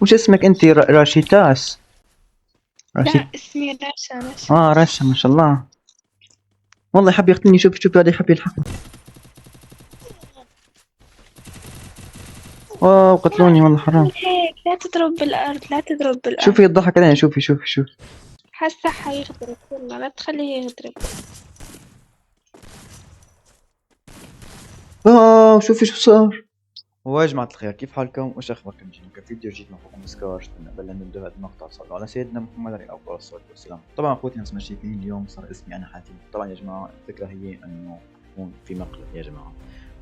وش اسمك انت؟ راشيتاس؟ راشيت. لا اسمي رشا. رشا، ما شاء الله. والله يحب يقتلني. شوف هذا يحب يلحقني. واو قتلوني والله حرام. هيك لا تضرب بالأرض، لا تضرب بالأرض. شوفي يضحك علينا. شوفي. هسه حيغدرك والله، لا تخليه يغدرك. شوفي شو صار. ويا جماعة الخير، كيف حالكم؟ وش اخباركم؟ جينا فيديو جديد من اخوكم سكارش. قبل ان نبدا هذا المقطع صلوا على سيدنا محمد عليه افضل الصلاه والسلام. طبعا اخوتي نفس ما شايفين اليوم صار اسمي انا حاتم. طبعا يا جماعه الفكره هي انه يكون في مقلب يا جماعه،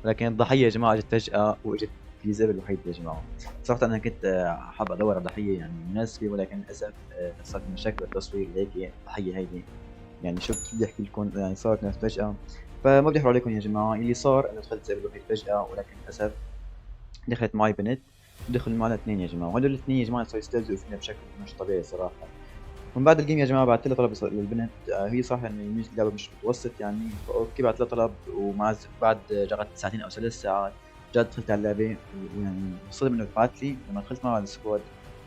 ولكن الضحيه يا جماعه اجت فجاه واجت في زبل الوحيد يا جماعه. صراحه انا كنت حاب ادور على ضحيه يعني مناسبه، ولكن للاسف صارت مشاكل بالتصوير لهيك الضحيه هيدي يعني شو بدي احكي لكم يعني صارت ناس فجاه. فما بدي احرق عليكم يا جماعه. اللي صار انه دخلت زبل الوحيد فجاه، ولكن للاسف دخلت معي بنت ودخل معنا اثنين يا جماعه، وهدول الاثنين يا جماعه صاروا يستهزئوا فينا بشكل مش طبيعي صراحه. ومن بعد الجيم يا جماعه بعثت لها طلب للبنت. هي صح يعني مش اللعبه مش متوسط يعني، فاوكي بعثت لها طلب. ومع بعد جرت ساعتين او 3 ساعات جد دخلت على اللعبه. ويعني الصدم انه بعث لي لما دخلت معه على السكواد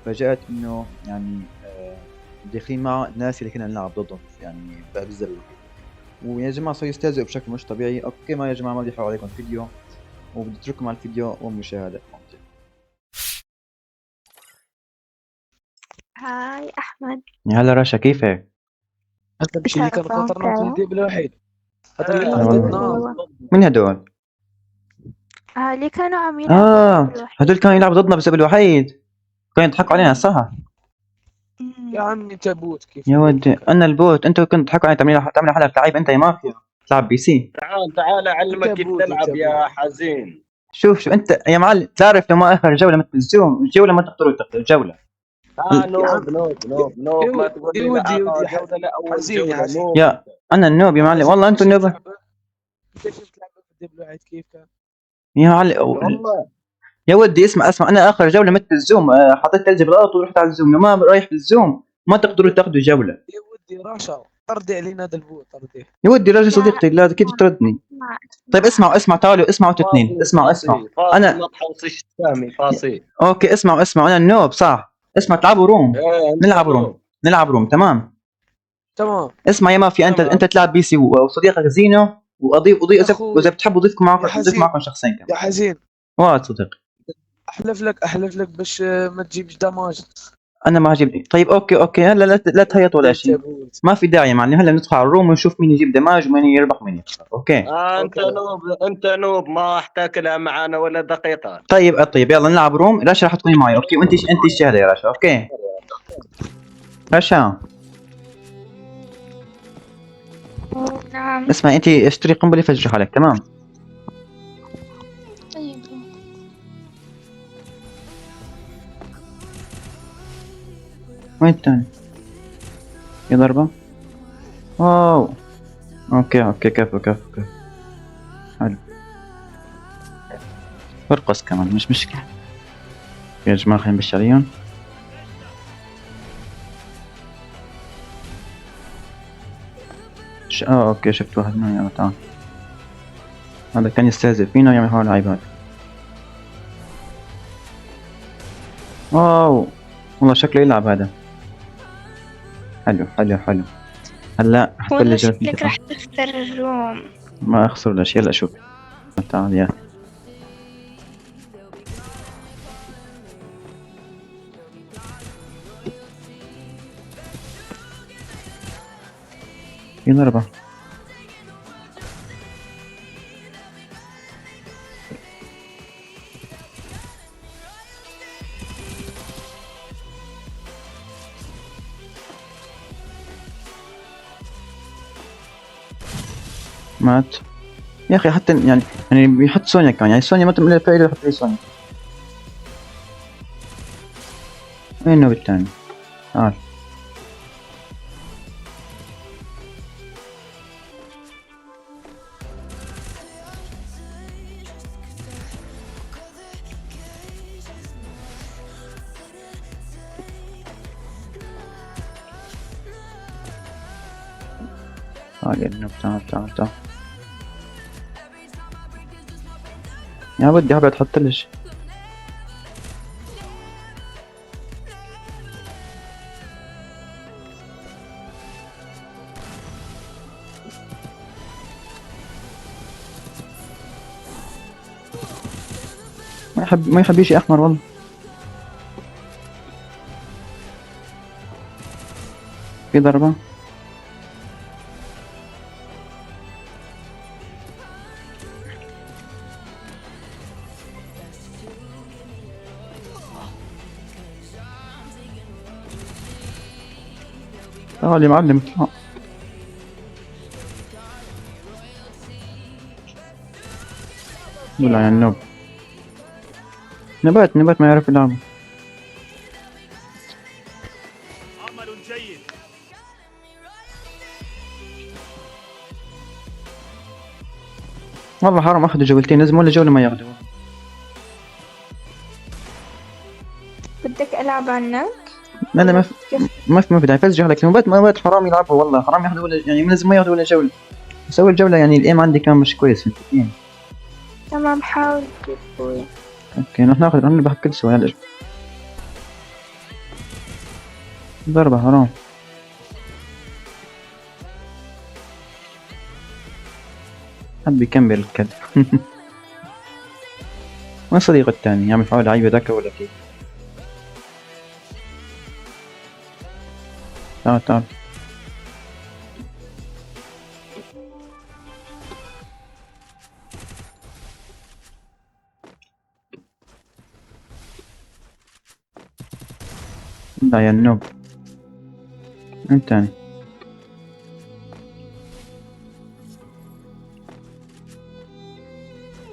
فاجأت انه يعني داخلين مع الناس اللي كنا نلعب ضدهم يعني بالزر. ويا جماعه صاروا يستهزئوا بشكل مش طبيعي. اوكي ما يا جماعه ما بدي احرق عليكم الفيديو، وبدي اترككم على الفيديو والمشاهده. هاي أحمد. يا هلا رشا، كيفك؟ هذا الشيء اللي كان خطرنا في الديب الوحيد. هذا اللي والله. قتلناه. من هدول؟ اللي كانوا عم يلعبوا بالواحد. هدول كانوا يلعبوا ضدنا بسبب الوحيد، كانوا يضحكوا علينا صح؟ يا عمي تبوت كيف يا البوت ودي كان. انا البوت، انت كنت تضحكوا علي تعمل حلقة لعيب. انت يا مافيا تلعب بي سي. تعال اعلمك كيف تبوت تلعب يا حزين. شوف انت يا معلم، تعرف لو ما اخر جولة مثل الزوم الجولة ما تقدروا الجولة. يا عم نوب ما تقول لي لا يا ودي جولة لا اول حزين يا جولة حزين. نوب. يا انا النوب يا معلم، والله انتوا النوب. انت شفت لعبة في الديب الوحيد كيف كان؟ يا معلم والله يا ودي اسمع انا اخر جولة مثل الزوم حطيت ثلج بالارض ورحت على الزوم. لو ما رايح بالزوم ما تقدروا تاخذوا جولة. يا ودي راشا طردي علينا هذا البوت طردي. يا ودي راجل صديقتي، لا كيف تردني؟ طيب اسمعوا تعالوا اسمعوا اثنين. اسمعوا فاصل انا ما تحوصيش فهمي فاصل. اوكي اسمعوا انا النوب صح. اسمع تلعبوا روم، ايه نلعب روم تمام. تمام اسمع يا مافيا، انت تمام. انت تلعب بي سي وصديقك زينو، واضيف اذا اخوي بتحبوا اضيفكم معكم يا اضيف حزين معكم شخصين كمان. يا حزين واه صديقي احلف لك باش ما تجيبش دماج. انا ما عجبني. طيب اوكي هلا لا تهيط ولا شيء. تبوت. ما في داعي معلم، هلا ندخل على الروم ونشوف مين يجيب دماج ومين يربح ومين يخسر. اوكي انت نوب ما احتاكلها معانا ولا دقيقة. طيب يلا نلعب روم. رشا راح تكوني معي اوكي، وانت الشهاده يا رشا. اوكي رشا نعم. اسمع، انت اشتري قنبله فجر حالك تمام. طيب وين الثاني؟ في ضربة. واو اوكي كفو حلو. ارقص كمان مش مشكلة يا جماعة. خلينا نمشي عليهم. اوكي شفت واحد منهم. يلا تعال، هذا كان يستهزئ فينا ويعمل حول العباد. واو والله شكله يلعب هذا. حلو هلا والله حتبلش. شكلك راح تخسر الروم. ما اخسر ولا شيء. يلا شوف تعال يا في ضربة. مات يا اخي. حتى يعني بيحط سونيا كمان، يعني سونيا ما تملي فايدة يحط لي سونيا. وين النوب الثاني؟ تعال يا النوب. تعال يا ودي هبعد حط ليش. ما يحب شيء احمر والله. في ضربة. تعال يا معلم. ولا يا النوب. نبات ما يعرف يلعب. عمل جيد. والله حرام اخذوا جولتين، لازم ولا جولة ما ياخذوا. بدك ألعب عنك؟ لا ما في داعي فز جهلك. نوبات حرام يلعبوا والله، حرام ياخذوا ولا يعني لازم ما ياخذوا ولا جولة. بس أول جولة يعني الإيم عندي كان مش كويس في التقييم. تمام حاول أخوي. اوكي نروح ناخذ نربح كل سوى يلا. ضربة حرام. حب يكمل الكلب. وين صديقه الثاني؟ يعمل حوالي عيبة ذاك ولا كيف؟ تعال لا يا النوب. انت تاني.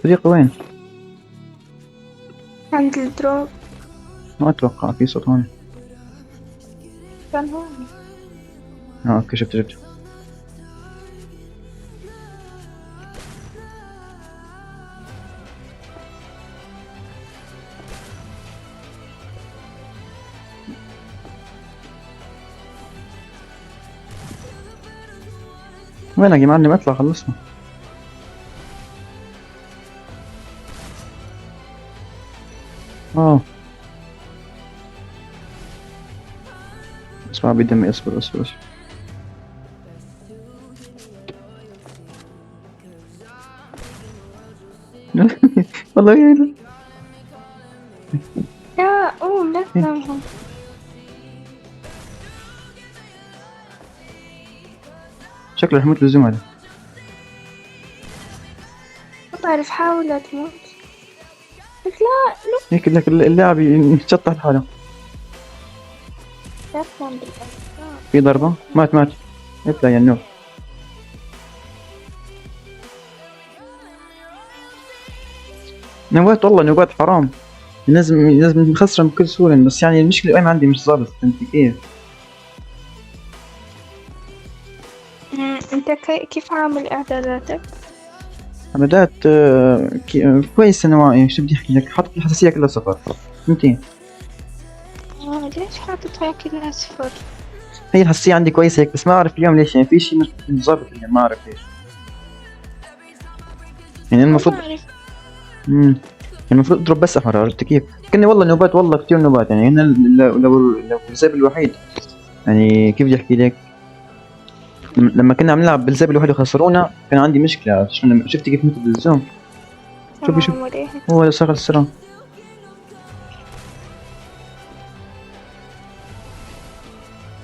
صديقي وين؟ عند الدروب. ما اتوقع في صوت هون. كان هون. اوكي شفت. وينك يا معلم؟ اطلع خلصنا. اسمع بدمي. اصبر. والله يا لا قوم لا تنامهم. شكله رح يموت بالزملاء. ما بعرف حاول لا تموت. بس لا هيك لك اللاعب يتشطح لحاله. لا تنام بالأسرار. في ضربة. مات. اطلع يا النور. نوبات حرام. لازم نخسرهم بكل سهولة، بس يعني المشكلة الأيم عندي مش ظابط. فهمتي كيف؟ انت كيف عامل اعداداتك؟ عمليات كويسة نوعا. يعني شو بدي احكي لك، حاطط الحساسية كلها صفر. فهمتي؟ ليش حاططها كلها صفر؟ هي الحساسية عندي كويسة هيك، بس ما أعرف اليوم ليش. يعني في شيء مش ظابط اليوم، ما أعرف ليش. يعني المفروض المفروض اضرب بس احمر. عرفت كيف؟ كني والله نوبات، والله كثير نوبات. يعني هنا لو الزاب الوحيد، يعني كيف بدي احكي لك، لما كنا عم نلعب بالزاب الوحيد وخسرونا كان عندي مشكلة. شفت كيف مت بالزوم؟ شوف هو شغل السرعة.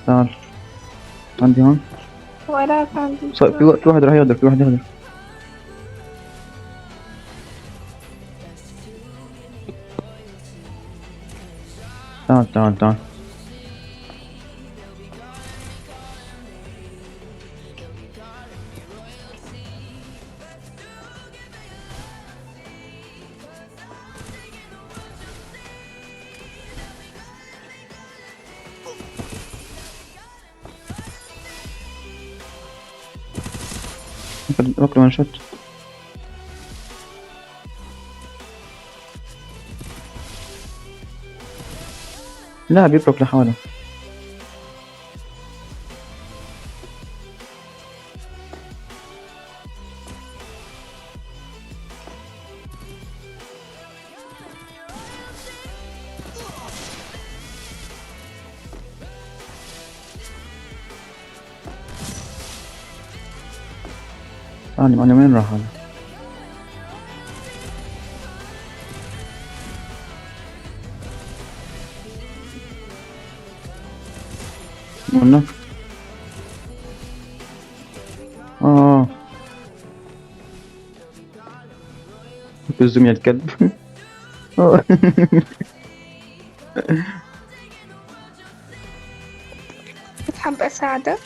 تعال عندي هون. وراك عندي. في وقت واحد راح يقدر، في واحد يقدر. تعال. وقت وان شوت. لا بيبرك لحاله. أنا وين راح هذا؟ قلنا الزوم يا الكلب. بتحب أساعدك؟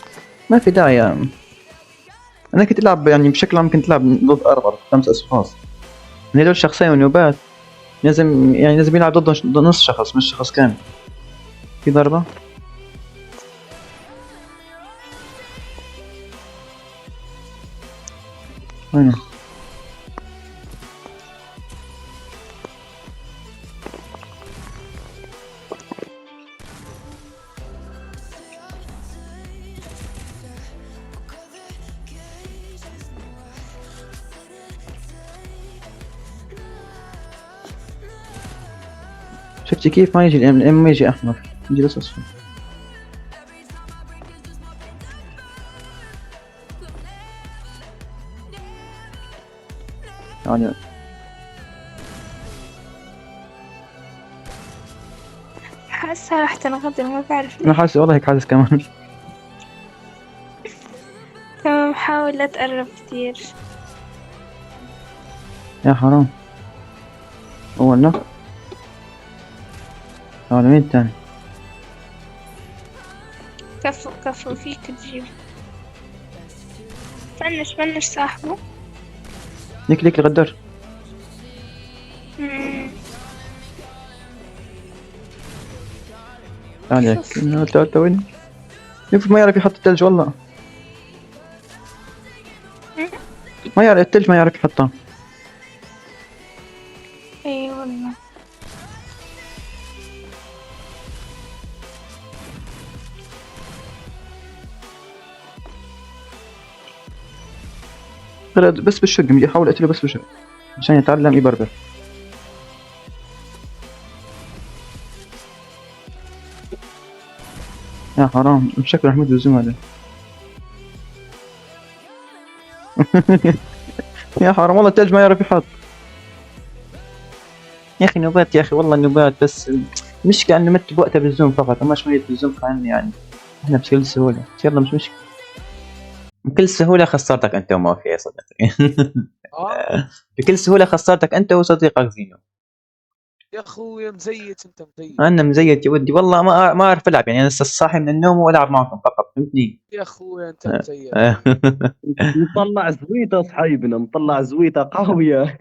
ما في داعي يعني. انا كنت العب يعني بشكل عام، كنت العب ضد 4 5 اشخاص، هذول شخصين ونوبات، لازم يلعب ضد نص شخص مش شخص كامل. في ضربة وين؟ شفتي كيف ما يجي الام ما يجي احمر، يجي بس اصفر. يعني حاسة راح تنغدر، ما بعرف انا ليه. حاسس والله هيك حاسس كمان. تمام، حاول لا تقرب كتير. يا حرام. هو النق هذا مين الثاني؟ كفو كفو، فيك تجيب. فنش صاحبه. ليك الغدار. مم. تعال تعال وين؟ شوف ما يعرف يحط الثلج والله. ما يعرف الثلج، ما يعرف يحطها. اي والله. بس بالشق بدي احاول اقتله بس بالشق عشان يتعلم يبربر. يا حرام بشكل محمود بالزوم هذا. يا حرام والله الثلج ما يعرف يحط. يا اخي نوبات، يا اخي والله نوبات، بس مشكلة انه مت بوقتها بالزوم فقط، اما شوية بالزوم كان يعني احنا بكل سهولة. يلا مش مشكلة، بكل سهولة خسرتك انت ومافيا يا صديقي. بكل سهولة خسرتك انت وصديقك زينو. يا اخوي مزيت، انت مزيت. انا مزيت يا ودي والله، ما اعرف العب يعني، انا لسه صاحي من النوم والعب معكم فقط، فهمتني؟ يا اخوي انت مزيت. مطلع زويته صحيبنا، مطلع زويته قويه.